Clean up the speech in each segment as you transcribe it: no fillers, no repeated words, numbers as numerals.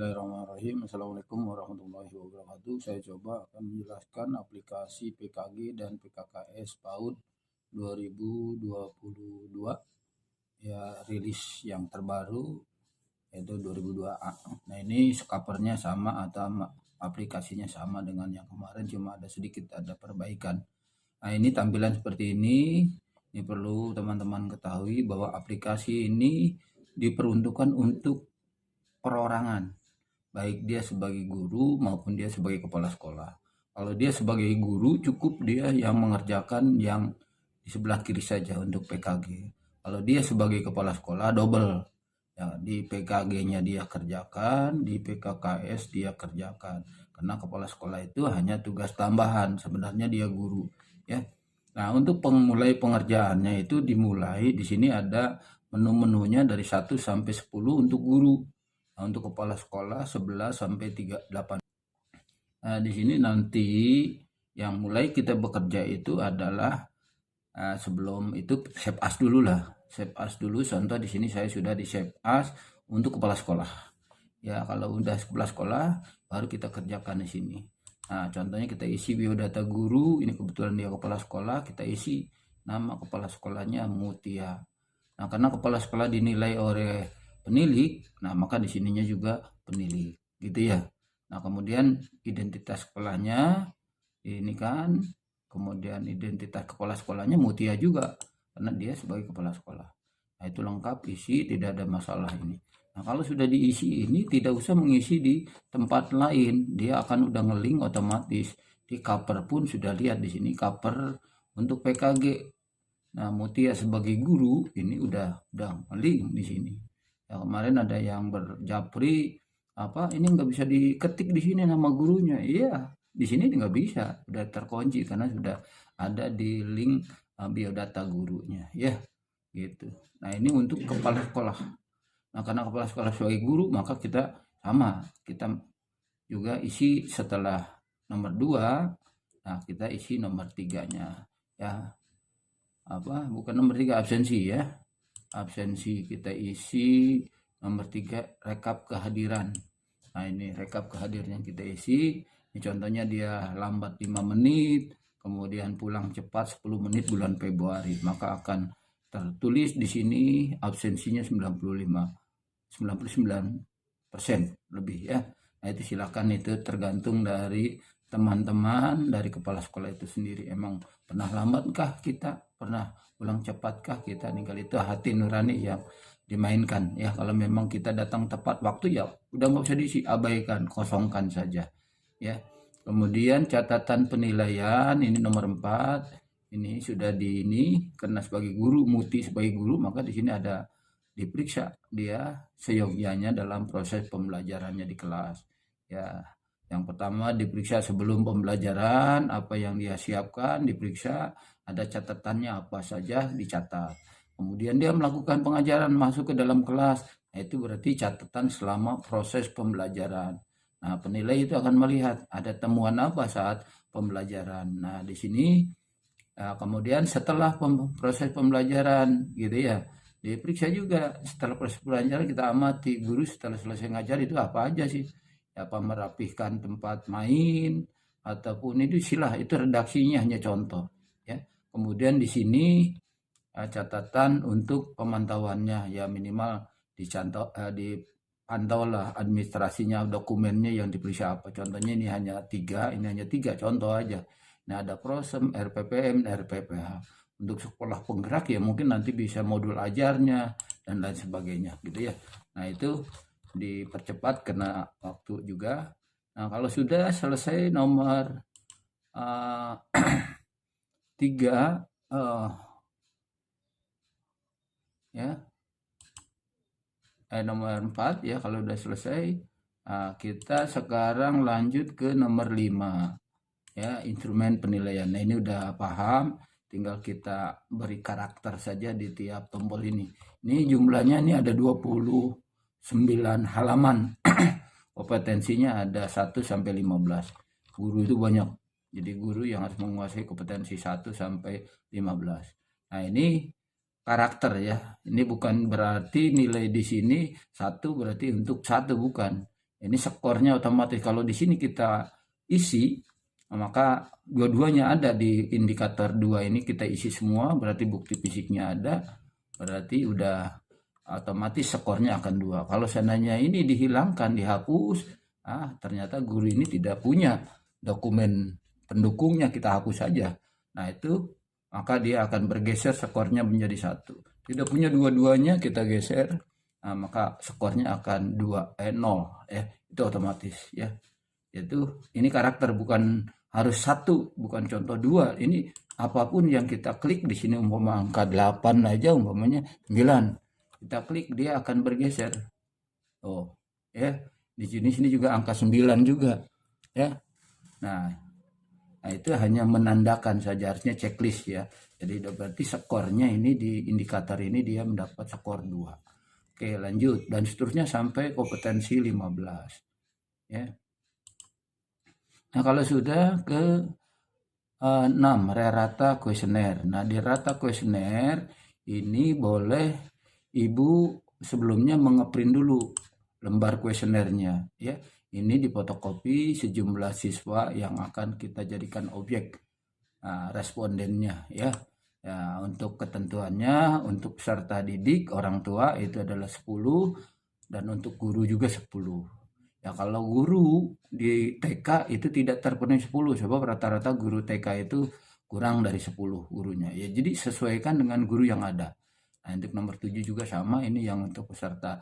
Bismillahirrahmanirrahim. Assalamualaikum warahmatullahi wabarakatuh. Saya coba akan menjelaskan aplikasi PKG dan PKKS PAUD 2022 ya, rilis yang terbaru yaitu 2002A. Nah, ini covernya sama atau aplikasinya sama dengan yang kemarin, cuma ada perbaikan. Nah, ini tampilan seperti ini. Ini perlu teman-teman ketahui bahwa aplikasi ini diperuntukkan untuk perorangan, baik dia sebagai guru maupun dia sebagai kepala sekolah. Kalau dia sebagai guru, cukup dia yang mengerjakan yang di sebelah kiri saja untuk PKG. Kalau dia sebagai kepala sekolah, double. Ya, di PKG-nya dia kerjakan, di PKKS dia kerjakan. Karena kepala sekolah itu hanya tugas tambahan, sebenarnya dia guru, ya. Nah, untuk mulai pengerjaannya itu dimulai di sini ada menu-menunya dari 1 sampai 10 untuk guru. Nah, untuk kepala sekolah 11 sampai 38. Nah, di sini nanti yang mulai kita bekerja itu adalah sebelum itu save as dulu lah. Save as dulu. Contoh di sini saya sudah di save as untuk kepala sekolah. Ya, kalau udah kepala sekolah baru kita kerjakan di sini. Nah, contohnya kita isi biodata guru. Ini kebetulan dia kepala sekolah, kita isi nama kepala sekolahnya Mutia. Nah, karena kepala sekolah dinilai oleh penilik, nah maka di sininya juga penilik, gitu ya. Nah, kemudian identitas sekolahnya ini kan, kemudian identitas kepala sekolahnya Mutia juga, karena dia sebagai kepala sekolah. Nah, itu lengkap isi, tidak ada masalah ini. Nah, kalau sudah diisi ini tidak usah mengisi di tempat lain, dia akan udah ngeling otomatis. Di cover pun sudah lihat di sini cover untuk PKG. Nah, Mutia sebagai guru ini udah ngeling di sini. Ya, kemarin ada yang berjapri ini nggak bisa diketik di sini nama gurunya. Iya, di sini nggak bisa, udah terkunci karena sudah ada di link biodata gurunya, ya gitu. Nah, ini untuk kepala sekolah. Nah, karena kepala sekolah sebagai guru, maka kita juga isi setelah nomor 2. Nah, kita isi nomor 3-nya, ya. Bukan nomor 3, absensi, ya. Absensi kita isi nomor 3, rekap kehadiran. Nah, ini rekap kehadiran yang kita isi. Ini contohnya dia lambat 5 menit, kemudian pulang cepat 10 menit bulan Februari, maka akan tertulis di sini absensinya 99% lebih, ya. Nah, itu silakan, itu tergantung dari teman-teman, dari kepala sekolah itu sendiri. Emang pernah lambatkah kita, pernah pulang cepatkah kita, tinggal itu hati nurani yang dimainkan, ya. Kalau memang kita datang tepat waktu, ya udah nggak usah diisi, abaikan, kosongkan saja, ya. Kemudian catatan penilaian ini nomor 4. Ini sudah karena sebagai guru, Muti sebagai guru, maka di sini ada diperiksa dia seyogyanya dalam proses pembelajarannya di kelas, ya. Yang pertama diperiksa sebelum pembelajaran, apa yang dia siapkan diperiksa, ada catatannya apa saja dicatat. Kemudian dia melakukan pengajaran masuk ke dalam kelas, nah itu berarti catatan selama proses pembelajaran. Nah, penilai itu akan melihat ada temuan apa saat pembelajaran. Nah, di sini kemudian setelah proses pembelajaran, gitu ya, diperiksa juga setelah proses pembelajaran, kita amati guru setelah selesai ngajar itu apa aja sih. Apa merapihkan tempat main ataupun itu itu redaksinya hanya contoh, ya. Kemudian di sini catatan untuk pemantauannya, ya minimal dipantau lah administrasinya, dokumennya yang diperiksa apa. Contohnya ini hanya 3 contoh aja. Nah, ada prosem, RPPM, RPPH. Untuk sekolah penggerak ya mungkin nanti bisa modul ajarnya dan lain sebagainya, gitu ya. Nah, itu dipercepat kena waktu juga. Nah, kalau sudah selesai nomor 3, ya, nomor 4, ya, kalau udah selesai, kita sekarang lanjut ke nomor 5, ya, instrumen penilaian. Nah, ini udah paham, tinggal kita beri karakter saja di tiap tombol ini. Ini jumlahnya ini ada 29 halaman. Kompetensinya ada 1 sampai 15. Guru itu banyak. Jadi guru yang harus menguasai kompetensi 1 sampai 15. Nah, ini karakter, ya. Ini bukan berarti nilai di sini 1 berarti untuk 1, bukan. Ini skornya otomatis. Kalau di sini kita isi, maka dua-duanya ada di indikator 2 ini, kita isi semua, berarti bukti fisiknya ada, berarti udah otomatis skornya akan 2. Kalau seandainya ini dihilangkan, dihapus, ternyata guru ini tidak punya dokumen pendukungnya, kita hapus saja. Nah itu, maka dia akan bergeser skornya menjadi 1. Tidak punya dua-duanya, kita geser, maka skornya akan 0, itu otomatis ya. Itu ini karakter, bukan harus 1, bukan contoh 2. Ini apapun yang kita klik di sini, umpama angka 8 aja, umpamanya 9, kita klik dia akan bergeser. Oh, ya. Di sini juga angka 9 juga, ya. Nah, itu hanya menandakan saja, harusnya checklist ya. Jadi berarti skornya ini di indikator ini dia mendapat skor 2. Oke, lanjut dan seterusnya sampai kompetensi 15. Ya. Nah, kalau sudah ke 6, rata kuesioner. Nah, di rata kuesioner ini boleh Ibu sebelumnya mengeprint dulu lembar kuesionernya ya. Ini difotokopi sejumlah siswa yang akan kita jadikan objek respondennya ya. Ya, untuk ketentuannya, untuk peserta didik orang tua itu adalah 10 dan untuk guru juga 10. Ya kalau guru di TK itu tidak terpenuhi 10, sebab rata-rata guru TK itu kurang dari 10 gurunya. Ya jadi sesuaikan dengan guru yang ada. Nah, untuk nomor 7 juga sama, ini yang untuk peserta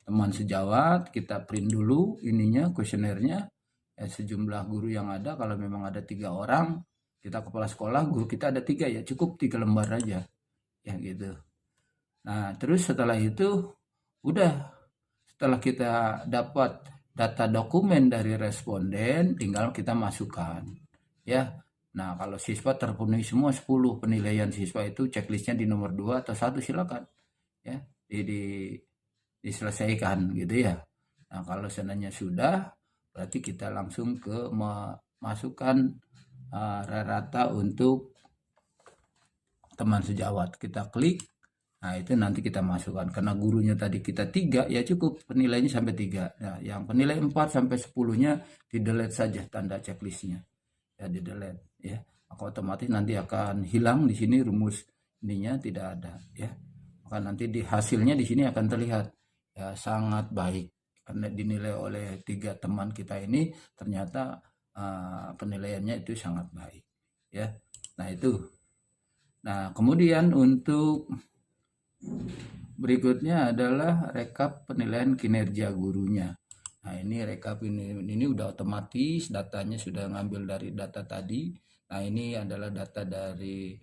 teman sejawat, kita print dulu ininya kuesionernya, sejumlah guru yang ada. Kalau memang ada 3 orang, kita kepala sekolah, guru kita ada 3 ya, cukup 3 lembar aja ya gitu. Nah terus setelah itu udah, setelah kita dapat data dokumen dari responden, tinggal kita masukkan ya. Nah kalau siswa terpenuhi semua 10, penilaian siswa itu checklistnya di nomor 2 atau 1 silakan ya diselesaikan gitu ya. Nah kalau seandainya sudah, berarti kita langsung ke masukkan rata untuk teman sejawat, kita klik. Nah itu nanti kita masukkan, karena gurunya tadi kita 3 ya cukup penilainya sampai 3. Nah yang penilai 4 sampai 10-nya di delete saja tanda checklistnya ya, di delete ya, maka otomatis nanti akan hilang di sini rumus ininya tidak ada ya. Maka nanti di hasilnya di sini akan terlihat ya sangat baik, karena dinilai oleh 3 teman kita ini ternyata penilaiannya itu sangat baik ya. Nah itu. Nah kemudian untuk berikutnya adalah rekap penilaian kinerja gurunya. Nah ini rekap ini udah otomatis, datanya sudah ngambil dari data tadi. Nah ini adalah data dari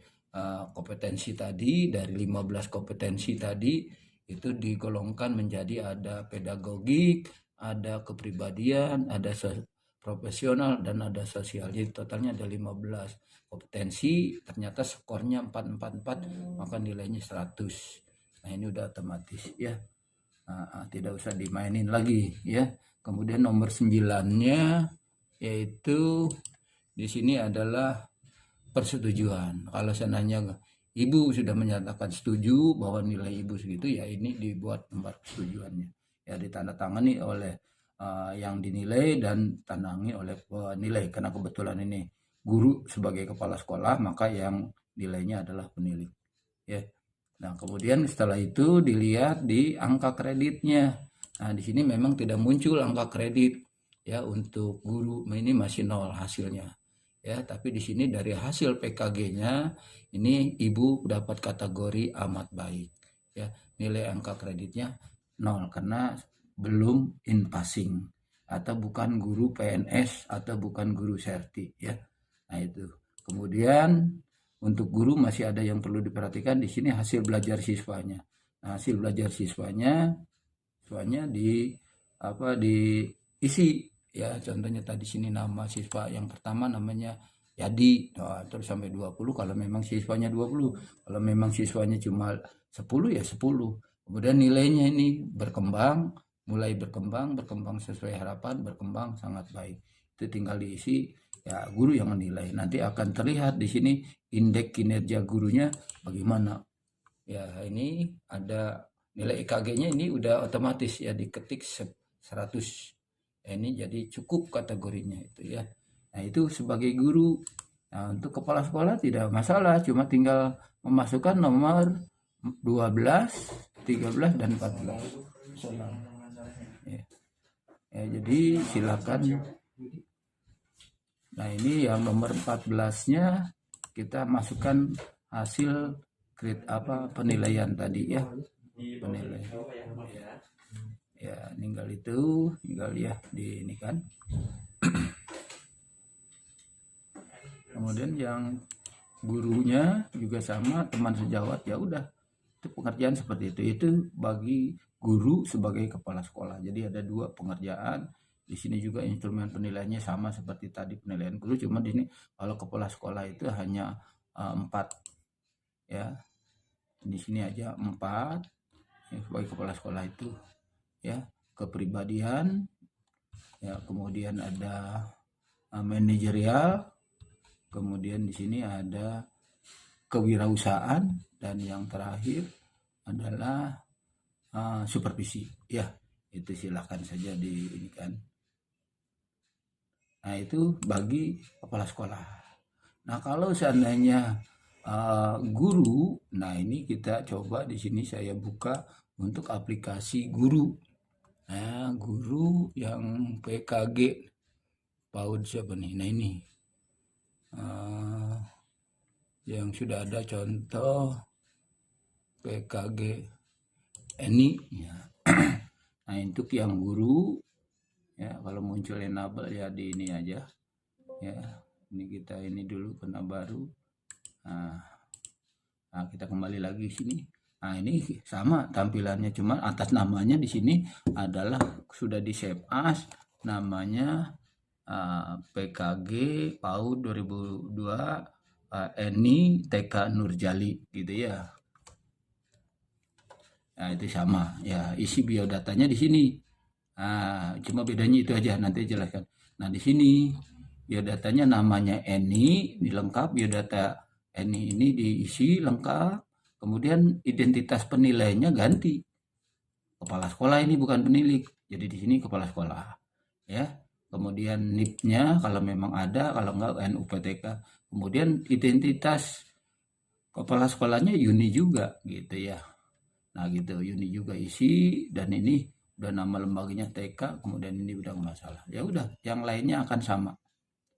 kompetensi tadi, dari 15 kompetensi tadi itu digolongkan menjadi ada pedagogik, ada kepribadian, ada profesional, dan ada sosial. Jadi totalnya ada 15 kompetensi, ternyata skornya 444, maka nilainya 100. Nah ini udah otomatis ya, tidak usah dimainin lagi ya. Kemudian nomor 9-nya yaitu di sini adalah persetujuan. Kalau seandainya ibu sudah menyatakan setuju bahwa nilai ibu segitu, ya ini dibuat lembar persetujuannya ya, ditandatangani oleh yang dinilai dan tandangi oleh penilai. Karena kebetulan ini guru sebagai kepala sekolah, maka yang nilainya adalah penilik ya. Nah kemudian setelah itu dilihat di angka kreditnya. Nah di sini memang tidak muncul angka kredit ya untuk guru, ini masih 0 hasilnya ya. Tapi di sini dari hasil PKG-nya ini ibu dapat kategori amat baik ya. Nilai angka kreditnya 0 karena belum in passing atau bukan guru PNS atau bukan guru serti ya. Nah itu. Kemudian untuk guru masih ada yang perlu diperhatikan di sini, hasil belajar siswanya. Nah, hasil belajar siswanya diisi ya. Contohnya tadi sini nama siswa yang pertama namanya Yadi, terus sampai 20 kalau memang siswanya 20. Kalau memang siswanya cuma 10 ya 10. Kemudian nilainya ini berkembang, mulai berkembang sesuai harapan, berkembang sangat baik. Itu tinggal diisi ya, guru yang menilai. Nanti akan terlihat di sini indeks kinerja gurunya bagaimana ya. Ini ada nilai EKG-nya, ini udah otomatis ya, diketik 100 Ini jadi cukup kategorinya itu ya. Nah itu sebagai guru. Nah untuk kepala sekolah tidak masalah, cuma tinggal memasukkan nomor 12, 13 dan 14. Ya. Ya, jadi silakan. Nah ini yang nomor 14-nya kita masukkan hasil penilaian tadi ya, penilaian ya, tinggal ya di ini kan. Kemudian yang gurunya juga sama, teman sejawat, ya udah itu pengerjaan seperti itu bagi guru sebagai kepala sekolah. Jadi ada 2 pengerjaan. Di sini juga instrumen penilaiannya sama seperti tadi penilaian guru, cuma di sini kalau kepala sekolah itu hanya 4 ya. Di sini aja 4 ya, sebagai kepala sekolah itu ya. Kepribadian ya, kemudian ada manajerial, kemudian di sini ada kewirausahaan, dan yang terakhir adalah supervisi ya. Itu silakan saja di ini kan. Nah itu bagi kepala sekolah. Nah kalau seandainya guru, nah ini kita coba di sini saya buka untuk aplikasi guru. Nah guru yang PKG PAUD siapa nih? Nah ini yang sudah ada contoh PKG ini ya. Nah untuk yang guru ya, kalau muncul enable ya di ini aja ya. Ini kita ini dulu kena baru. Nah kita kembali lagi sini. Nah ini sama tampilannya, cuma atas namanya di sini adalah sudah di save as, namanya PKG PAUD 2002 Eni TK Nurjali gitu ya. Nah itu sama ya, isi biodatanya di sini. Nah, cuma bedanya itu aja, nanti jelaskan. Nah di sini biodatanya namanya Eni, ini lengkap biodata Eni ini diisi lengkap. Kemudian identitas penilainya ganti. Kepala sekolah ini bukan penilik, jadi di sini kepala sekolah ya. Kemudian NIP-nya kalau memang ada, kalau enggak NUPTK. Kemudian identitas kepala sekolahnya Yuni juga gitu ya. Nah gitu, Yuni juga isi, dan ini udah nama lembaganya TK, kemudian ini udah masalah. Ya udah, yang lainnya akan sama.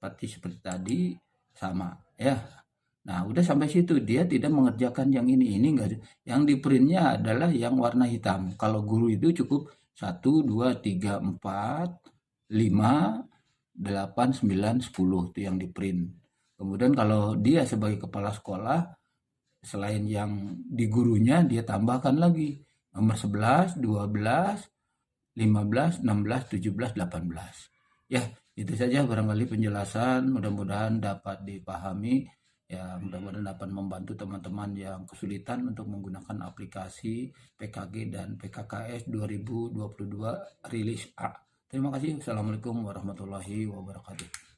Seperti tadi sama ya. Nah, udah sampai situ, dia tidak mengerjakan yang ini enggak. Yang di printnya adalah yang warna hitam. Kalau guru itu cukup 1 2 3 4 5 8 9 10 itu yang di print. Kemudian kalau dia sebagai kepala sekolah, selain yang di gurunya, dia tambahkan lagi nomor 11, 12, 15, 16, 17, 18. Ya, itu saja barangkali penjelasan, mudah-mudahan dapat dipahami. Ya, mudah-mudahan dapat membantu teman-teman yang kesulitan untuk menggunakan aplikasi PKG dan PKKS 2022 rilis A. Terima kasih. Assalamualaikum warahmatullahi wabarakatuh.